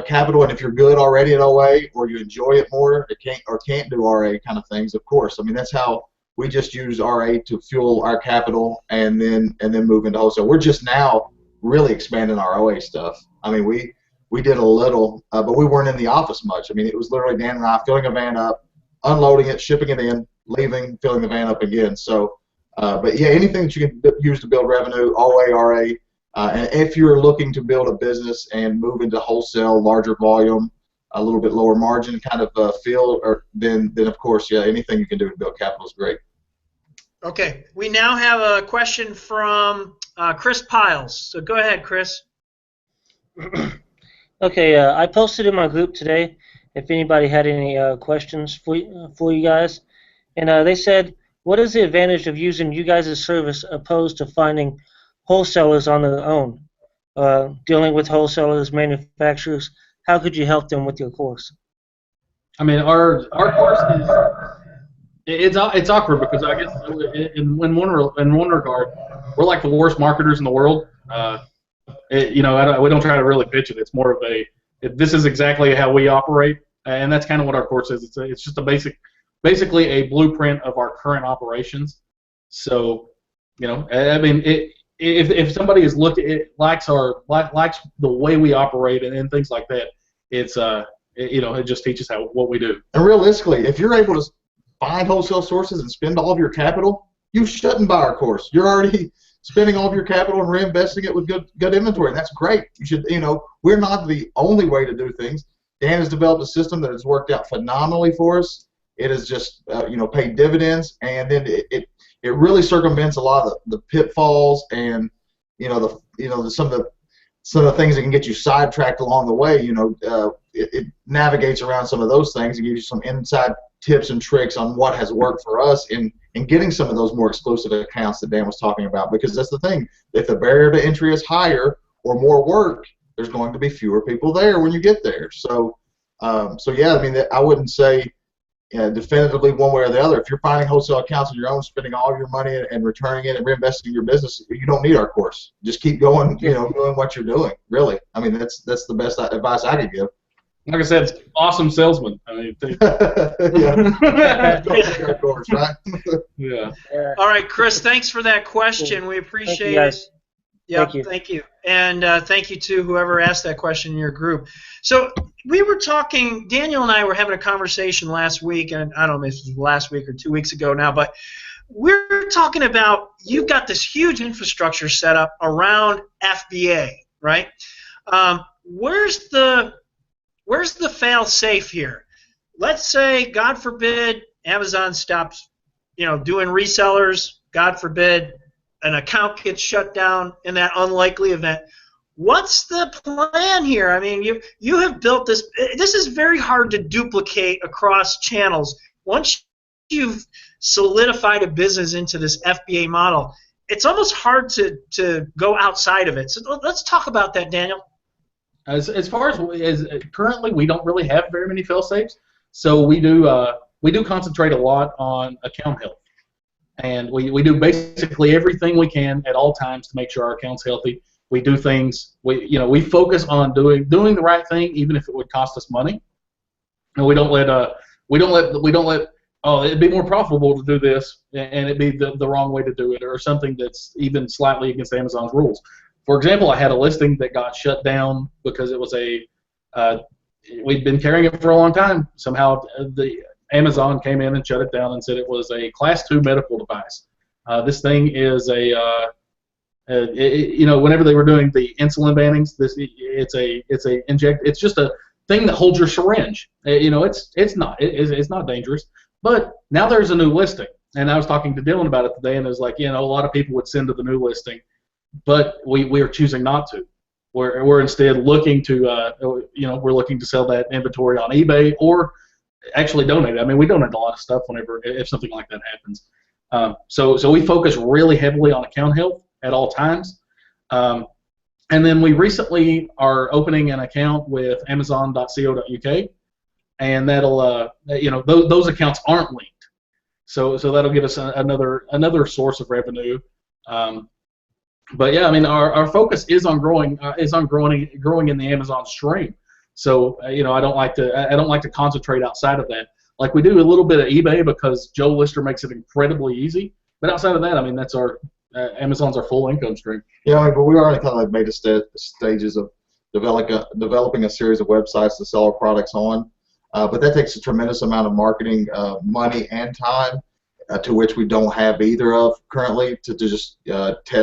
capital, and if you're good already at OA or you enjoy it more, can't do RA kind of things, of course. I mean, that's how we just use RA to fuel our capital and then move into wholesale. We're just now really expanding our OA stuff. I mean, we did a little, but we weren't in the office much. I mean, it was literally Dan and I filling a van up, unloading it, shipping it in, leaving, filling the van up again. So, but yeah, anything that you can use to build revenue, OA, RA, and if you're looking to build a business and move into wholesale, larger volume, a little bit lower margin kind of field, or then of course, yeah, anything you can do to build capital is great. Okay, we now have a question from Chris Piles. So go ahead, Chris. Okay, I posted in my group today if anybody had any questions for you guys, and they said, what is the advantage of using you guys' service opposed to finding wholesalers on their own? Dealing with wholesalers, manufacturers, how could you help them with your course? I mean, our course is it's awkward because I guess in one regard we're like the worst marketers in the world. We don't try to really pitch it. It's more of this is exactly how we operate, and that's kind of what our course is. It's just basically a blueprint of our current operations. So, I mean, if somebody is likes the way we operate and things like that, it's it just teaches what we do. And realistically, if you're able to find wholesale sources and spend all of your capital, you shouldn't buy our course. You're already spending all of your capital and reinvesting it with good inventory. And that's great. You should, we're not the only way to do things. Dan has developed a system that has worked out phenomenally for us. It has just, paid dividends, and then it really circumvents a lot of the pitfalls and, some of the things that can get you sidetracked along the way. It navigates around some of those things and gives you some inside tips and tricks on what has worked for us in getting some of those more exclusive accounts that Dan was talking about. Because that's the thing, if the barrier to entry is higher or more work, there's going to be fewer people there when you get there. So yeah, I mean, I wouldn't say definitively one way or the other. If you're finding wholesale accounts on your own, spending all of your money and returning it and reinvesting in your business, you don't need our course. Just keep going, doing what you're doing. Really, I mean, that's the best advice I could give. Like I said, awesome salesman. I mean, yeah. Our course, right? Yeah. All right, Chris, thanks for that question. We appreciate it. Yeah, thank you. And thank you to whoever asked that question in your group. So we were talking, Daniel and I were having a conversation last week, and I don't know if it was last week or 2 weeks ago now, but we're talking about you've got this huge infrastructure set up around FBA, right? Where's the fail-safe here? Let's say, God forbid, Amazon stops, doing resellers. God forbid, an account gets shut down in that unlikely event. What's the plan here? I mean, you have built this. This is very hard to duplicate across channels. Once you've solidified a business into this FBA model, it's almost hard to go outside of it. So let's talk about that, Daniel. As far as currently, we don't really have very many fail-safes. So we do concentrate a lot on account health. And we do basically everything we can at all times to make sure our account's healthy. We do things. We focus on doing the right thing, even if it would cost us money. And we don't let it'd be more profitable to do this, and it'd be the wrong way to do it, or something that's even slightly against Amazon's rules. For example, I had a listing that got shut down because it was we'd been carrying it for a long time. Somehow the Amazon came in and shut it down and said it was a Class 2 medical device. This thing is whenever they were doing the insulin bannings, it's just a thing that holds your syringe. It's not dangerous. But now there's a new listing, and I was talking to Dylan about it today, and it was like, a lot of people would send to the new listing, but we are choosing not to. We're instead looking to we're looking to sell that inventory on eBay or actually donate it. I mean, we donate a lot of stuff if something like that happens. So we focus really heavily on account health at all times. And then we recently are opening an account with Amazon.co.uk, and that'll those accounts aren't linked. So that'll give us another source of revenue. But yeah, I mean, our focus is on growing in the Amazon stream. So I don't like to concentrate outside of that. Like, we do a little bit of eBay because Joe Lister makes it incredibly easy. But outside of that, I mean, that's our Amazon's our full income stream. Yeah, but we already kind of made stages of developing a series of websites to sell our products on. But that takes a tremendous amount of marketing money and time, to which we don't have either of currently, to just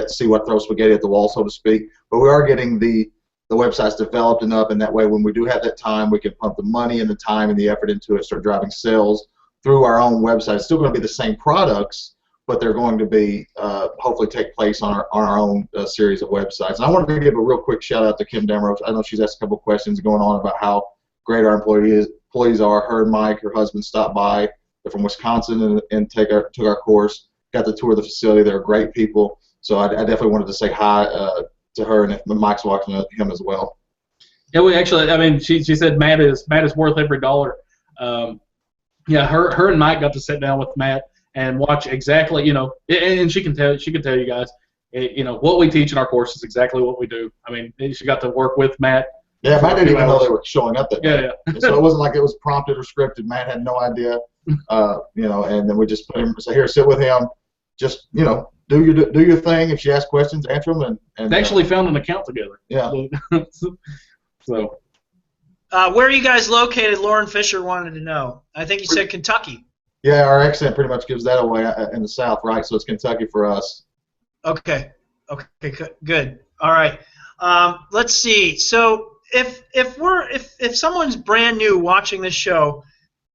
see what throws spaghetti at the wall, so to speak. But we are getting the website's developed and up, and that way when we do have that time, we can pump the money and the time and the effort into it, start driving sales through our own website. It's still going to be the same products, but they're going to be hopefully take place on our own series of websites. And I wanted to give a real quick shout out to Kim Damrose. I know she's asked a couple of questions going on about how great our employees are. Her and Mike, her husband, stopped by. They're from Wisconsin and took our course, got to tour the facility. They're great people. So I definitely wanted to say hi to her, and if Mike's watching him as well. Yeah, we actually, I mean, she said Matt is worth every dollar. Yeah, her and Mike got to sit down with Matt and watch exactly, and she can tell you guys, what we teach in our course is exactly what we do. I mean, she got to work with Matt. Yeah, Matt didn't even know they were showing up that day. Yeah. So it wasn't like it was prompted or scripted. Matt had no idea, and then we just put him, so here, sit with him, just, do your thing. If she asks questions, answer them. And they actually found an account together. Yeah. So. Where are you guys located? Lauren Fisher wanted to know. I think you said Kentucky. Yeah, our accent pretty much gives that away in the South, right? So it's Kentucky for us. Okay. Okay. Good. All right. Let's see. So if someone's brand new watching this show,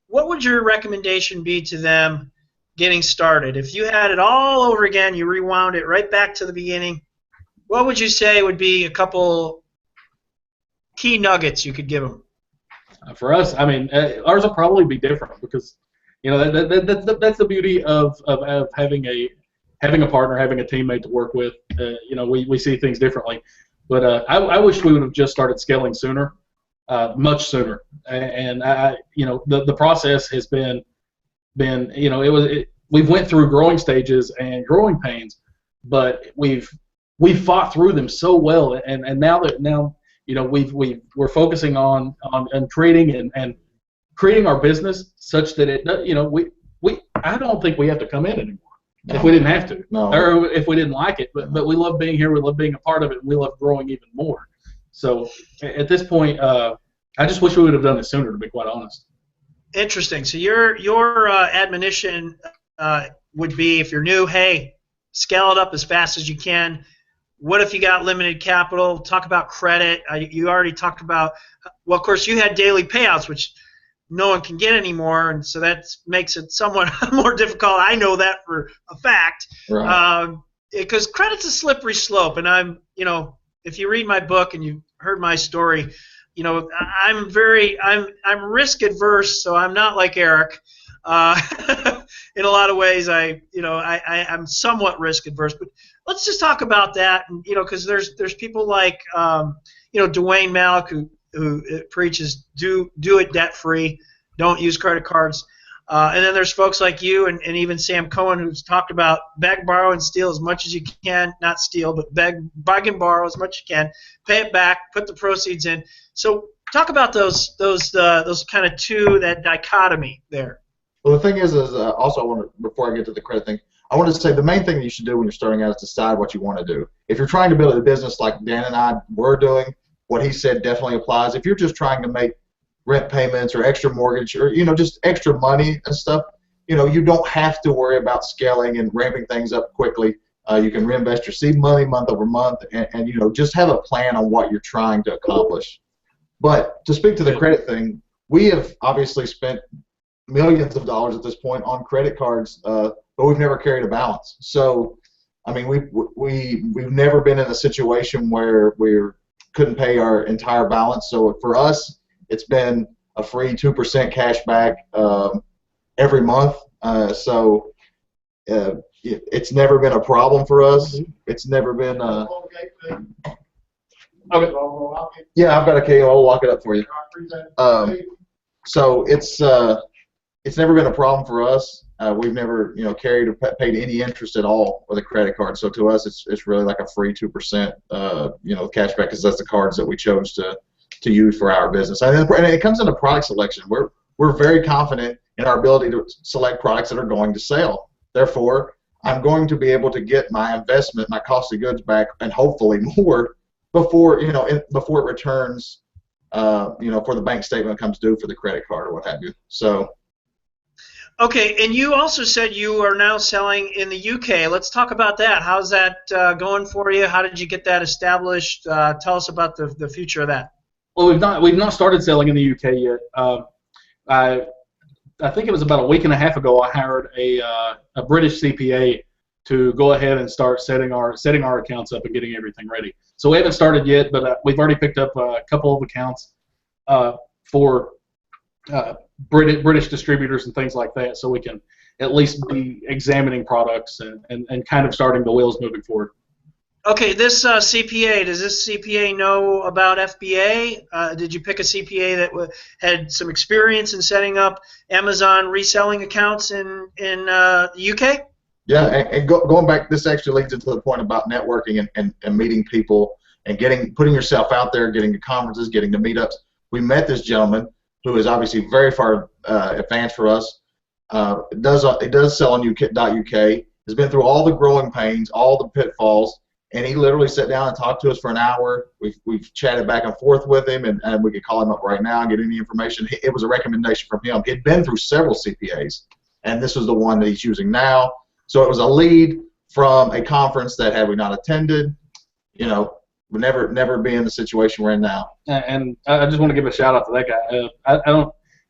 what would your recommendation be to them getting started? If you had it all over again, you rewound it right back to the beginning, what would you say would be a couple key nuggets you could give them? For us, I mean, ours will probably be different because, you know, that's the beauty of having a partner, having a teammate to work with. You know, we see things differently. But I wish we would have just started scaling sooner, much sooner. And you know, the process has been, you know, we've went through growing stages and growing pains, but we've fought through them so well. And now you know, we're focusing on creating and creating our business such that it, you know, I don't think we have to come in anymore. No. If we didn't have to, no. Or if we didn't like it, but we love being here, we love being a part of it, and we love growing even more. So at this point, I just wish we would have done it sooner, to be quite honest. Interesting. So your admonition would be, if you're new, hey, scale it up as fast as you can. What if you got limited capital? Talk about credit. You already talked about, well, of course, you had daily payouts, which no one can get anymore, and so that makes it somewhat more difficult. I know that for a fact. Right. Because credit's a slippery slope, and I'm, you know, if you read my book and you've heard my story, you know, I'm risk adverse, so I'm not like Eric. In a lot of ways, I'm somewhat risk adverse, but let's just talk about that, and you know, because there's people like you know, Dwayne Malik who preaches do it debt free, don't use credit cards, and then there's folks like you and even Sam Cohen who's talked about beg, borrow, and steal as much as you can, not steal, but beg and borrow as much as you can, pay it back, put the proceeds in. So talk about those kind of two, that dichotomy there. Well, the thing is also I want to, before I get to the credit thing, I want to say the main thing that you should do when you're starting out is decide what you want to do. If you're trying to build a business like Dan and I were doing, what he said definitely applies. If you're just trying to make rent payments or extra mortgage or, you know, just extra money and stuff, you know, you don't have to worry about scaling and ramping things up quickly. You can reinvest your seed money month over month and, you know, just have a plan on what you're trying to accomplish. But to speak to the credit thing, we have obviously spent millions of dollars at this point on credit cards, but we've never carried a balance. So, I mean, we've never been in a situation where we couldn't pay our entire balance. So for us, it's been a free 2% cash back every month. So it's never been a problem for us. It's never been. Okay. Yeah, I've got a KO. I'll lock it up for you. So it's never been a problem for us. We've never, you know, carried or paid any interest at all with a credit card. So to us, it's really like a free 2%, you know, cashback, because that's the cards that we chose to use for our business. And it comes into product selection. We're very confident in our ability to select products that are going to sell. Therefore, I'm going to be able to get my investment, my cost of goods back, and hopefully more before, you know, before it returns, you know, for the bank statement comes due for the credit card or what have you. So. Okay, and you also said you are now selling in the UK. Let's talk about that. How's that going for you? How did you get that established? Tell us about the future of that. Well, we've not started selling in the UK yet. I think it was about a week and a half ago I hired a British CPA to go ahead and start setting our accounts up and getting everything ready. So we haven't started yet, but we've already picked up a couple of accounts for British distributors and things like that, so we can at least be examining products and kind of starting the wheels moving forward. Okay, this CPA, does this CPA know about FBA? Did you pick a CPA that had some experience in setting up Amazon reselling accounts in the UK? Yeah, and going back, this actually leads into the point about networking and meeting people and putting yourself out there, getting to conferences, getting to meetups. We met this gentleman who is obviously very far advanced for us. It does sell on UK. has been through all the growing pains, all the pitfalls, and he literally sat down and talked to us for an hour. We've chatted back and forth with him, and we could call him up right now and get any information. It was a recommendation from him. He'd been through several CPAs, and this was the one that he's using now. So it was a lead from a conference that, had we not attended, you know, would never be in the situation we're in now. And I just want to give a shout out to that guy.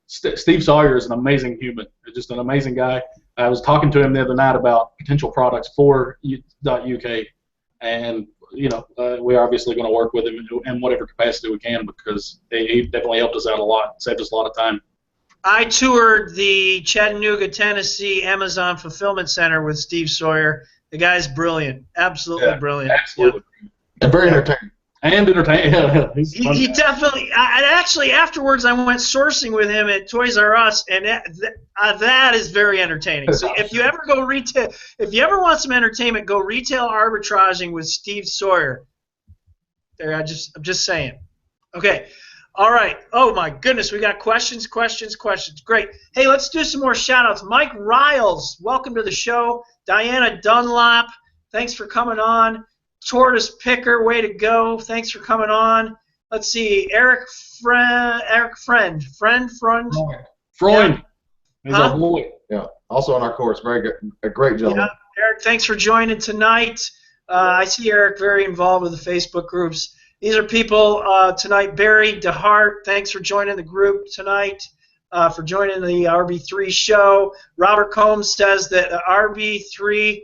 Steve Sawyer is an amazing human, just an amazing guy. I was talking to him the other night about potential products for .uk, and you know, we're obviously going to work with him in whatever capacity we can, because he definitely helped us out a lot, saved us a lot of time. I toured the Chattanooga, Tennessee Amazon Fulfillment Center with Steve Sawyer. The guy's brilliant, absolutely brilliant. Absolutely. Yeah. And very entertaining. And entertaining. Yeah, he definitely. Actually, afterwards, I went sourcing with him at Toys R Us, and that is very entertaining. So if you ever go retail, if you ever want some entertainment, go retail arbitraging with Steve Sawyer. There, I'm just saying. Okay. All right. Oh my goodness, we got questions. Great. Hey, let's do some more shout-outs. Mike Riles, welcome to the show. Diana Dunlop, thanks for coming on. Tortoise Picker, way to go. Thanks for coming on. Let's see, Eric Freund. Freund. He's our boy. Yeah, also on our course. Very good. A great gentleman. Yeah, Eric, thanks for joining tonight. I see Eric very involved with the Facebook groups. These are people tonight. Barry DeHart, thanks for joining the group tonight, for joining the RB3 show. Robert Combs says that RB3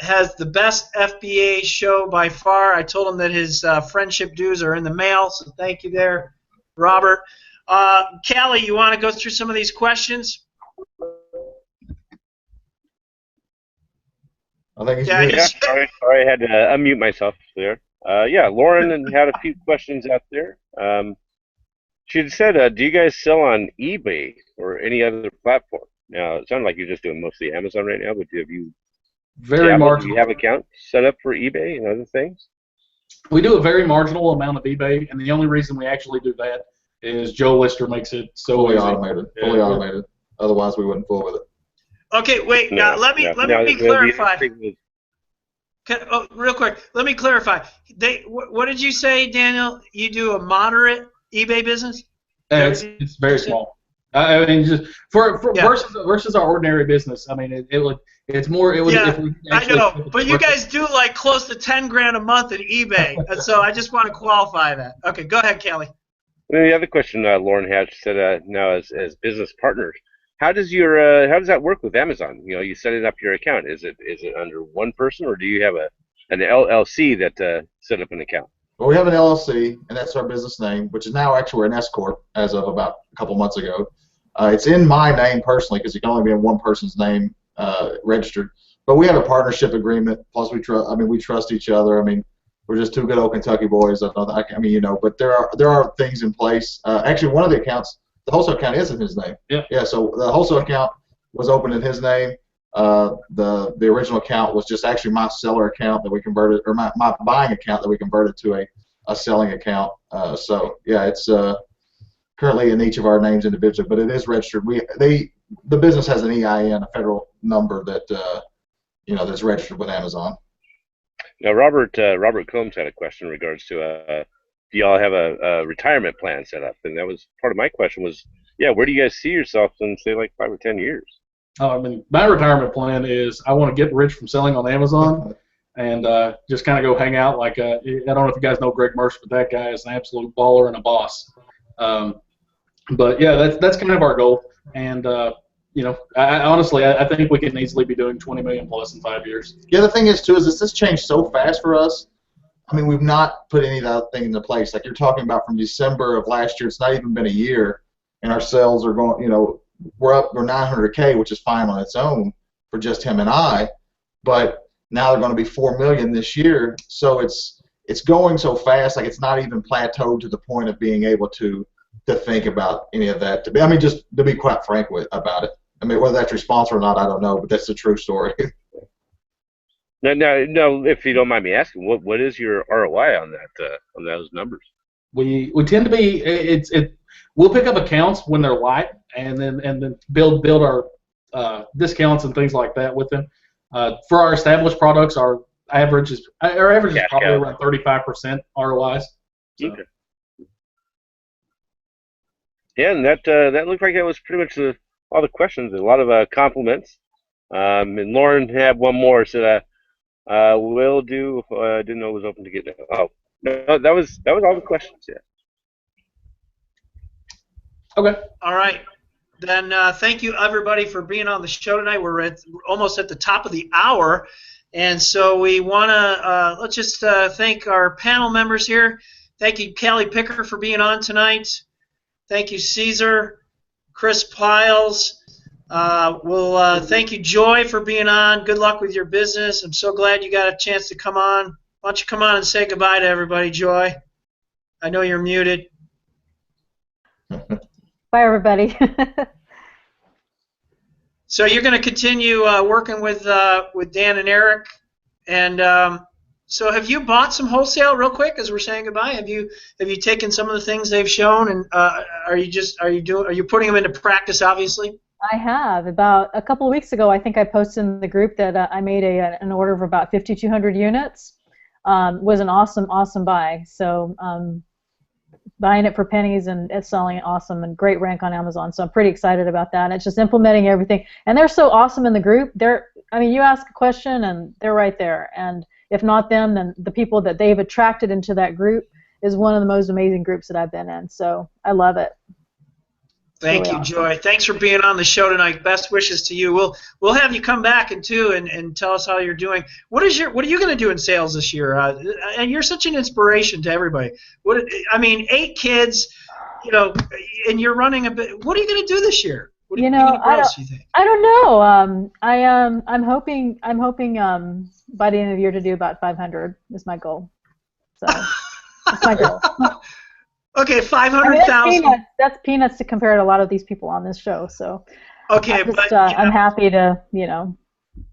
has the best FBA show by far. I told him that his friendship dues are in the mail, so thank you there, Robert. Callie, you want to go through some of these questions? I think he's Yeah, sorry, I had to unmute myself there. Yeah, Lauren had a few questions out there. She had said, do you guys sell on eBay or any other platform? Now, it sounded like you're just doing mostly Amazon right now, but have you Very marginal. Do you have accounts set up for eBay and other things? We do a very marginal amount of eBay, and the only reason we actually do that is Joe Lister makes it so fully easy. automated. Fully automated. Otherwise, we wouldn't fool with it. Okay, wait. Now let me clarify. Real quick, let me clarify. What did you say, Daniel? You do a moderate eBay business? It's very small. I mean, just versus our ordinary business. I mean, it's more. It would. Yeah, if we I know, but you guys do like close to $10,000 a month at eBay, and so I just want to qualify that. Okay, go ahead, Kelly. And the other question Lauren had said, now as business partners, how does that work with Amazon? You know, you setting up your account. Is it under one person, or do you have an LLC that set up an account? Well, we have an LLC, and that's our business name, which is now actually an S corp as of about a couple months ago. It's in my name personally because it can only be in one person's name registered. But we have a partnership agreement. Plus, we trust each other. I mean, we're just two good old Kentucky boys. I mean, you know, but there are things in place. Actually, one of the accounts, the wholesale account, is in his name. Yeah. Yeah. So the wholesale account was opened in his name. The original account was just actually my seller account that we converted, or my buying account that we converted to a selling account. So yeah, it's currently in each of our names individually, but it is registered. The business has an EIN, a federal number that that's registered with Amazon. Now, Robert Combs had a question in regards to do y'all have a retirement plan set up? And that was part of my question was, yeah, where do you guys see yourself in, say, like 5 or 10 years? I mean, my retirement plan is I want to get rich from selling on Amazon and just kind of go hang out. Like, I don't know if you guys know Greg Mercer, but that guy is an absolute baller and a boss. But yeah, that's kind of our goal. And I honestly think we can easily be doing 20 million plus in 5 years. The other thing is too is this changed so fast for us. I mean, we've not put any of that thing into place. Like you're talking about from December of last year, it's not even been a year, and our sales are going. We're 900K, which is fine on its own for just him and I, but now they're going to be 4 million this year. So it's going so fast, like it's not even plateaued to the point of being able to think about any of that. Just to be quite frank about it. I mean, whether that's responsible or not, I don't know, but that's the true story. No, if you don't mind me asking, what is your ROI on that on those numbers? We tend to be we'll pick up accounts when they're light and then build our discounts and things like that with them. For our established products, our average is probably cow. around 35% ROIs. So. Okay. Yeah, and that looked like that was pretty much all the questions. A lot of compliments. And Lauren had one more. Said, "Will do." Didn't know it was open to get. Oh, no, that was all the questions. Yeah. Okay. All right. Then thank you, everybody, for being on the show tonight. We're almost at the top of the hour, and so we want to let's just thank our panel members here. Thank you, Callie Picker, for being on tonight. Thank you, Caesar, Chris Piles. We'll thank you, Joy, for being on. Good luck with your business. I'm so glad you got a chance to come on. Why don't you come on and say goodbye to everybody, Joy? I know you're muted. Bye, everybody. So you're going to continue working with Dan and Eric, and so have you bought some wholesale real quick as we're saying goodbye? Have you taken some of the things they've shown, and are you putting them into practice? Obviously. I have. About a couple of weeks ago, I think I posted in the group that I made an order of about 5,200 units. Was an awesome buy. So. Buying it for pennies and it's selling awesome and great rank on Amazon. So I'm pretty excited about that. It's just implementing everything. And they're so awesome in the group. I mean, you ask a question and they're right there. And if not them, then the people that they've attracted into that group is one of the most amazing groups that I've been in. So I love it. Thank you, Joy. Thanks for being on the show tonight. Best wishes to you. We'll have you come back and tell us how you're doing. What are you going to do in sales this year? And you're such an inspiration to everybody. 8 kids, and you're running a bit. What are you going to do this year? What are you going to grow, you think? I don't know. I'm hoping by the end of the year to do about 500 is my goal. So that's my goal. Okay, 500,000. That's peanuts to compare to a lot of these people on this show. So, okay, I'm happy to,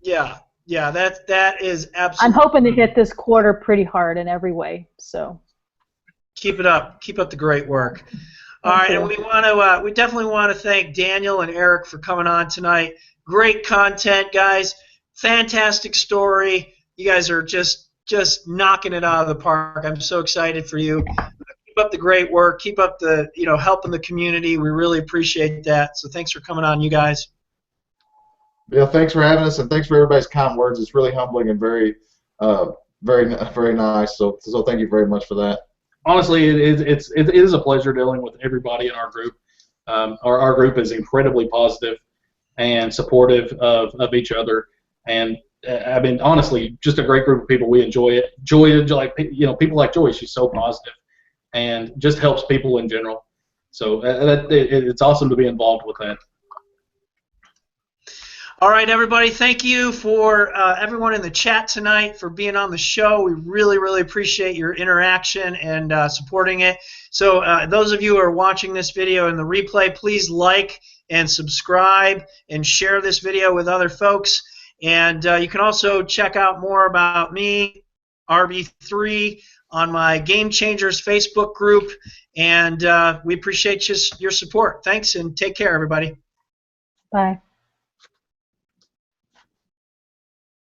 Yeah, that is absolutely. I'm hoping to hit this quarter pretty hard in every way. So. Keep it up. Keep up the great work. All right, and we definitely want to thank Daniel and Eric for coming on tonight. Great content, guys. Fantastic story. You guys are just knocking it out of the park. I'm so excited for you. Keep up the great work. Keep up the helping the community. We really appreciate that. So thanks for coming on, you guys. Yeah, thanks for having us, and thanks for everybody's kind words. It's really humbling and very, very nice. So thank you very much for that. Honestly, it is a pleasure dealing with everybody in our group. Our group is incredibly positive and supportive of each other, and I mean, honestly, just a great group of people. We enjoy it. People like Joy. She's so positive and just helps people in general. So it's awesome to be involved with that. All right, everybody. Thank you for everyone in the chat tonight for being on the show. We really, really appreciate your interaction and supporting it. So those of you who are watching this video in the replay, please like and subscribe and share this video with other folks. And you can also check out more about me, RB3, on my Game Changers Facebook group. And we appreciate your support. Thanks, and take care, everybody. Bye.